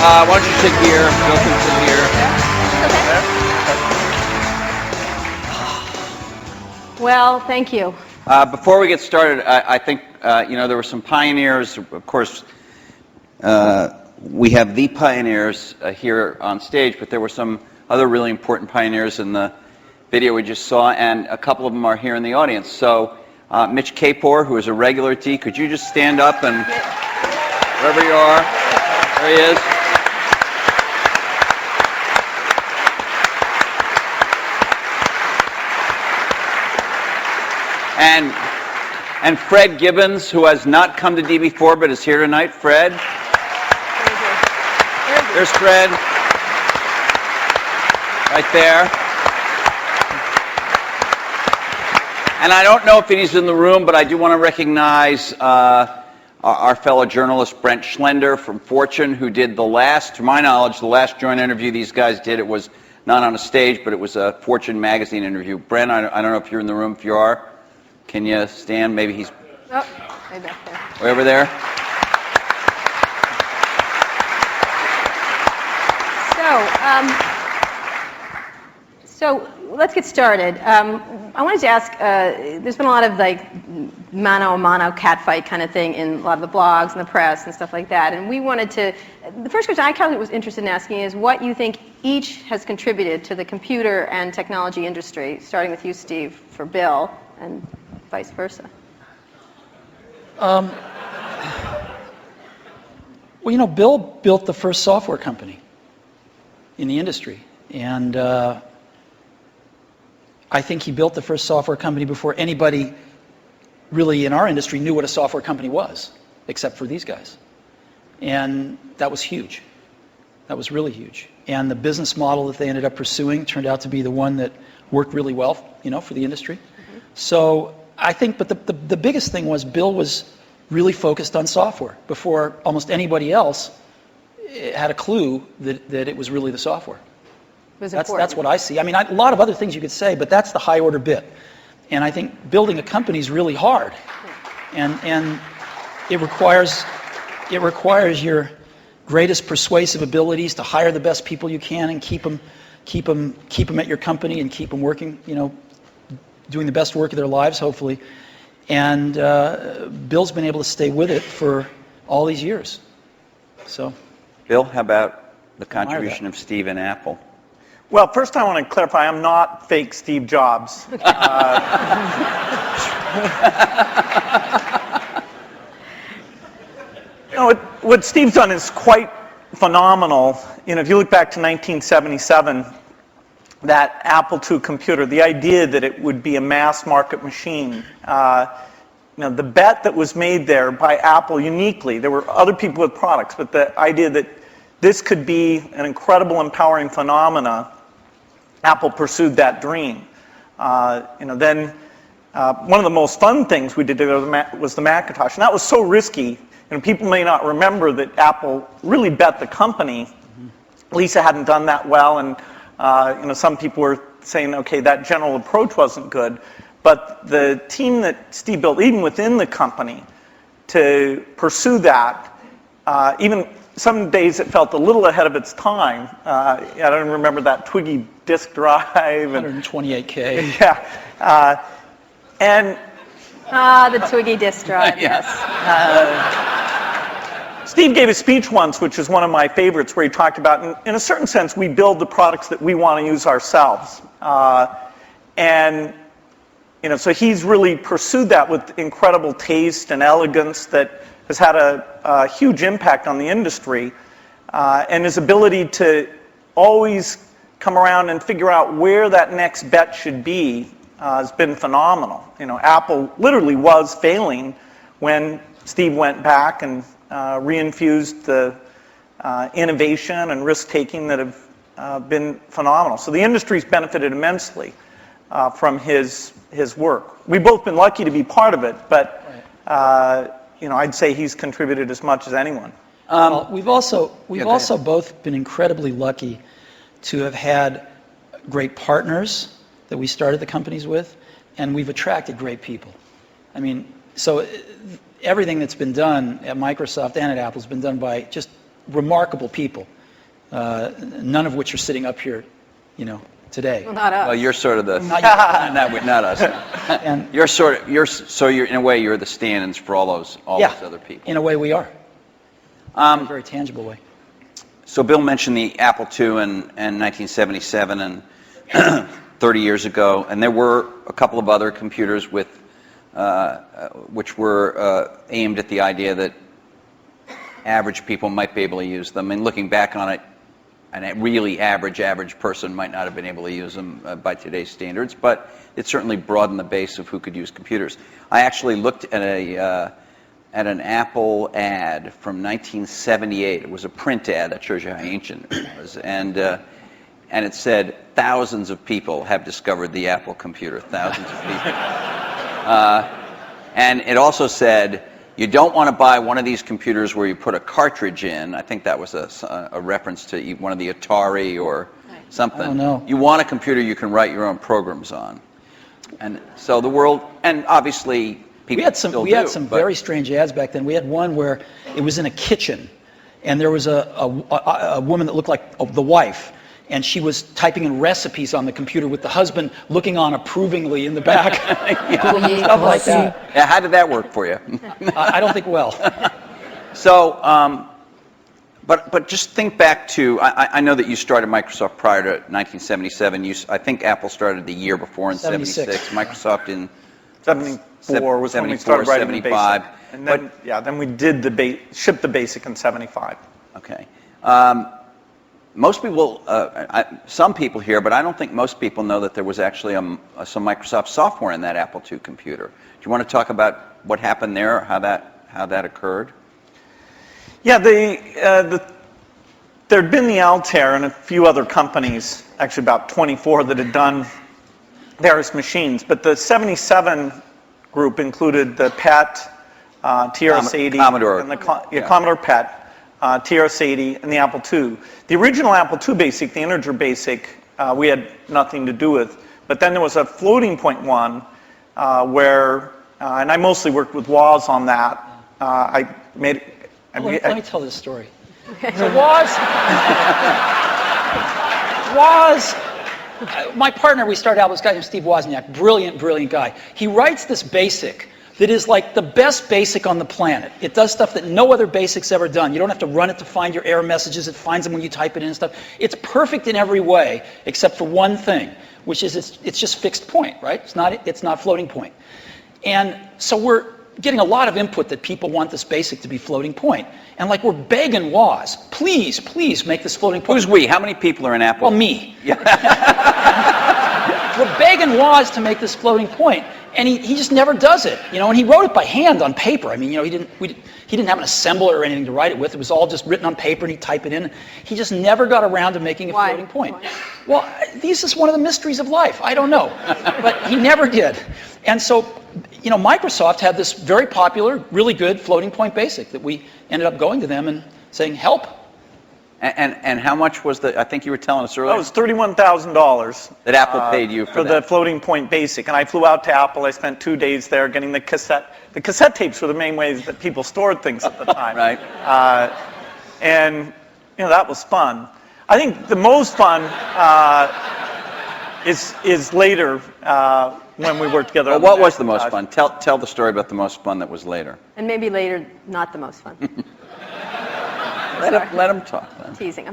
Why don't you sit here? Bill can sit here. Okay. Well, thank you. Before we get started, I think there were some pioneers. Of course, we have the pioneers here on stage, but there were some other really important pioneers in the video we just saw, and a couple of them are here in the audience. So, Mitch Kapor, who is a regular at D, could you just stand up and wherever you are? There he is. And Fred Gibbons, who has not come to D before but is here tonight. Fred. There's Fred. Right there. And I don't know if he's in the room, but I do want to recognize our fellow journalist Brent Schlender from Fortune, who did to my knowledge, the last joint interview these guys did. It was not on a stage, but it was a Fortune magazine interview. Brent, I don't know if you're in the room. If you are, can you stand? Maybe he's way back there. Way over there. So let's get started. I wanted to ask, there's been a lot of mano-a-mano catfight kind of thing in a lot of the blogs and the press and stuff like that, and we wanted to, the first question I kind of was interested in asking is what you think each has contributed to the computer and technology industry, starting with you, Steve, for Bill, and vice versa. Well, Bill built the first software company in the industry, and I think he built the first software company before anybody really in our industry knew what a software company was, except for these guys. And that was huge. That was really huge. And the business model that they ended up pursuing turned out to be the one that worked really well, for the industry. Mm-hmm. So I think, but the biggest thing was Bill was really focused on software before almost anybody else had a clue that it was really the software. That's what I see. I mean, a lot of other things you could say, but that's the high order bit. And I think building a company is really hard, and it requires your greatest persuasive abilities to hire the best people you can and keep them at your company and keep them working, doing the best work of their lives, hopefully. And Bill's been able to stay with it for all these years. So, Bill, how about the contribution of Steve and Apple? Well, first I want to clarify, I'm not fake Steve Jobs. What Steve's done is quite phenomenal. If you look back to 1977, that Apple II computer, the idea that it would be a mass market machine, the bet that was made there by Apple uniquely, there were other people with products, but the idea that this could be an incredible, empowering phenomena, Apple pursued that dream. Then one of the most fun things we did was the Macintosh, and that was so risky. People may not remember that Apple really bet the company. Lisa hadn't done that well, and some people were saying, okay, that general approach wasn't good. But the team that Steve built, even within the company, to pursue that, even some days it felt a little ahead of its time. I don't remember that Twiggy disk drive. 128K. Yeah. The Twiggy disk drive, yes. Steve gave a speech once, which is one of my favorites, where he talked about, in a certain sense, we build the products that we want to use ourselves. So he's really pursued that with incredible taste and elegance that has had a huge impact on the industry. And his ability to always come around and figure out where that next bet should be has been phenomenal. Apple literally was failing when Steve went back and reinfused the innovation and risk-taking that have been phenomenal. So the industry's benefited immensely from his work. We've both been lucky to be part of it, but I'd say he's contributed as much as anyone. We've also both been incredibly lucky to have had great partners that we started the companies with, and we've attracted great people. I mean, so everything that's been done at Microsoft and at Apple has been done by just remarkable people. none of which are sitting up here, today. Well, not us. Well, you're sort of the, Not not us. And You're in a way, you're the stand-ins for all those other people. in a way we are, in a very tangible way. So Bill mentioned the Apple II in 1977 and 30 years ago, and there were a couple of other computers with, which were aimed at the idea that average people might be able to use them. And looking back on it, a really average person might not have been able to use them by today's standards, but it certainly broadened the base of who could use computers. I actually looked at an Apple ad from 1978. It was a print ad that shows you how ancient it was, and it said thousands of people have discovered the Apple computer. Thousands of people, and it also said, you don't want to buy one of these computers where you put a cartridge in. I think that was a reference to one of the Atari or something. I don't know. You want a computer you can write your own programs on. And so the world, and obviously people still do. We had some but- very strange ads back then. We had one where it was in a kitchen, and there was a woman that looked like the wife, and she was typing in recipes on the computer with the husband looking on approvingly in the back. Stuff like that. Yeah, how did that work for you? I don't think well. So, but just think back to, I know that you started Microsoft prior to 1977. I think Apple started the year before in 76. Microsoft in 74 was when we started writing the 75. BASIC. And then, then we did shipped the BASIC in 75. Okay. Most people, some people here, but I don't think most people know that there was actually some Microsoft software in that Apple II computer. Do you want to talk about what happened there, or how that occurred? Yeah, there'd been the Altair and a few other companies, actually about 24, that had done various machines. But the 77 group included the PET, TRS-80, Commodore. and Commodore PET. TRS-80, and the Apple II. The original Apple II BASIC, the integer BASIC, we had nothing to do with. But then there was a floating point one where, and I mostly worked with Woz on that. Let me tell this story. So Woz, my partner, we started out with this guy named Steve Wozniak, brilliant guy. He writes this BASIC that is like the best BASIC on the planet. It does stuff that no other BASIC's ever done. You don't have to run it to find your error messages. It finds them when you type it in and stuff. It's perfect in every way, except for one thing, which is it's just fixed point, right? It's not floating point. And so we're getting a lot of input that people want this BASIC to be floating point. And like we're begging Woz, please make this floating point. Who's we? How many people are in Apple? Well, me. Yeah. We're begging Woz to make this floating point, and he just never does it, And he wrote it by hand on paper. I mean, he didn't have an assembler or anything to write it with. It was all just written on paper, and he'd type it in. He just never got around to making a floating point. Why? Well, this is one of the mysteries of life. I don't know, but he never did. And so, Microsoft had this very popular, really good floating point BASIC that we ended up going to them and saying, help. And how much was I think you were telling us earlier. That was $31,000. That Apple paid you for the floating point BASIC. And I flew out to Apple. I spent 2 days there getting the cassette. The cassette tapes were the main ways that people stored things at the time. Right. And, that was fun. I think the most fun is later when we worked together. Well, what was the most fun? Tell the story about the most fun that was later. And maybe later, not the most fun. Let him talk then. I'm teasing.